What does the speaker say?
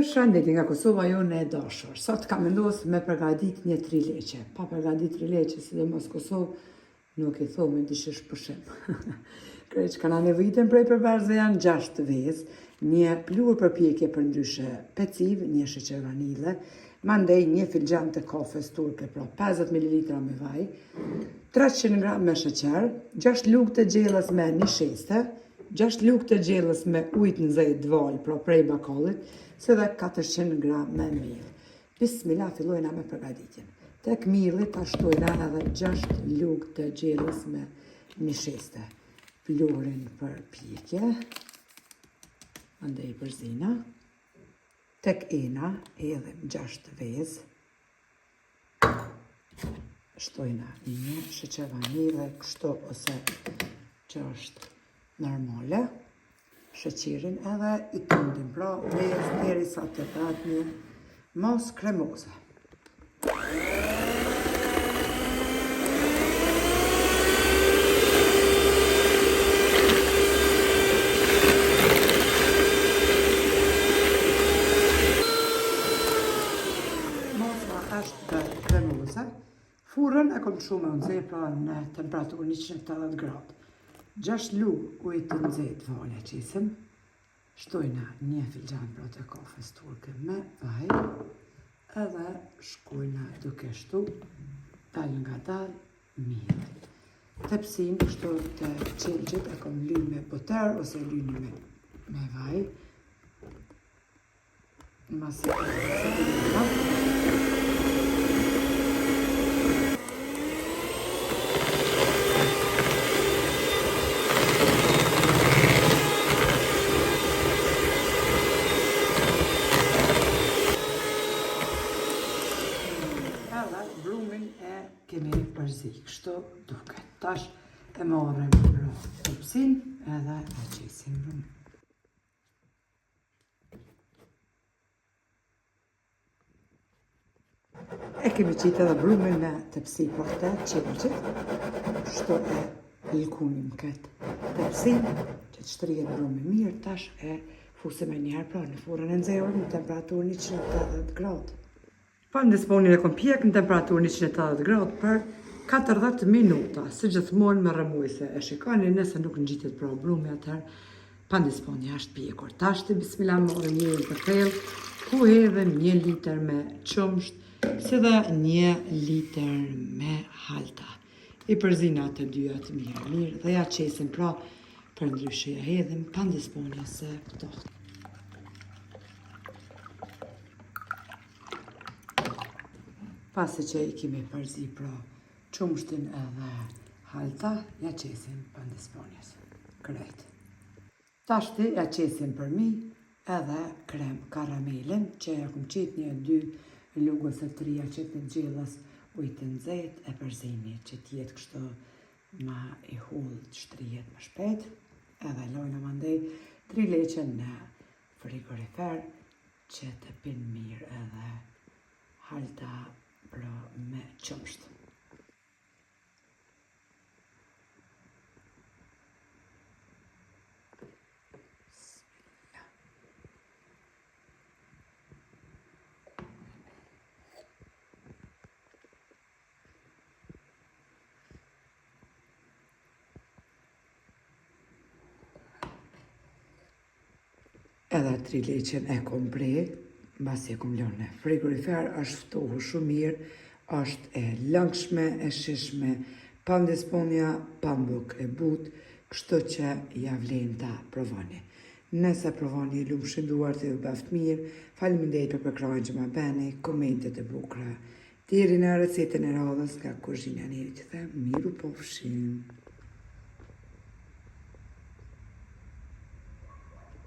Shëndetje nga Kosova, jone e dashur. Sot kam vendosur me përgatit një trileqe. Pa përgatit trileqe, sidomos Kosovë, nuk i thomë dishesh pushim. Krejt që kanë nevojitën prej përvarze janë 6 vezë, një pluhur përpjekje për ndryshe peciv, një sheqer vanile, mandej një filxhan të kafes turke, pra 50 ml me vaj, 300 g me sheqer, 6 lugë të gjellës me një sheste, 6 lugë të gjellës me ujtë në zejt vaj, pra prej bakallit, se dhe 400 g me miell. Bismillah, fillojna me përgatitjen. Tek mielli ta shtojna edhe 6 lugë të gjellës me një sheste. Pluhurin për pjekje, andej përzina. Tek ena edhim 6 vezë. Shtojna një sheqer vanile, kështu ose që është normale. Sheqerin edhe i tundim, pra vezë derisa të pratë një mos kremoze. Mosma është kremoze. Furrën e kom çu me nxehtë, pra në temperaturë 180 gradë. 6 lugë ujë të nxehtë vaj qesim. Shtojna një filxhan pra të kafes turke me vaj, edhe shkojna duke shtu, dal nga dal, mirë. Tepsin kështu të qelgjit e kom lynë me boter ose lynë me vaj. Masi brumin e kemi përzi, kështu duket. Tash e marrim tepsin edhe e qesim brumin. E kemi qitë edhe brumin në tepsi për të qelgjit, kështu e lkunim këtë tepsin, që të shtrihet brumi mirë, tash e fusim e njerë pra në furrën e nxehur në temperaturë 180 gradë. Pandisponin e kom pjek në temperaturë 180 gradë për 40 minuta, si gjithmonë me rrëmujse. E shikoni nëse nuk ngjitet pra brumi atëherë, pandisponi është pjekur. Tashti bismillah marrim një për thellë, ku hedhim 1 litër me qumsht, si dhe 1 litër me halta. I përzina të dyja të mirë dhe ja qesim pra për ndryshe ja hedhim, pandisponi se ftohtë. Pasi që i kemi përzi pra qumshtin edhe halta, ja qesim pandisponjes. Krejt. Tashti ja qesim përmi edhe krem karamelin, që ja kum qitë 2 lugë ose 3 që të gjellës ujë të nxehtë e përzini, që t'jetë kështu ma i hull të shtrihet më shpejt, edhe lojna mandej trileqen në frigorifer që të pinë mirë edhe halta pra me qumsht. Edhe trileqen e kom bre, mbasi e kom lënë në frigorifer, është ftohu shumë mirë, është e lëngshme, e shishme, pandisponja, pambuk e but, kështu që ja vlen ta provoni. Nëse provoni lumshin duart e u baft mirë, faleminderit për përkrahjen që ma bëni, komentet e bukura. Deri në recetën e radhës nga kuzhina Neri, që them miru pofshim.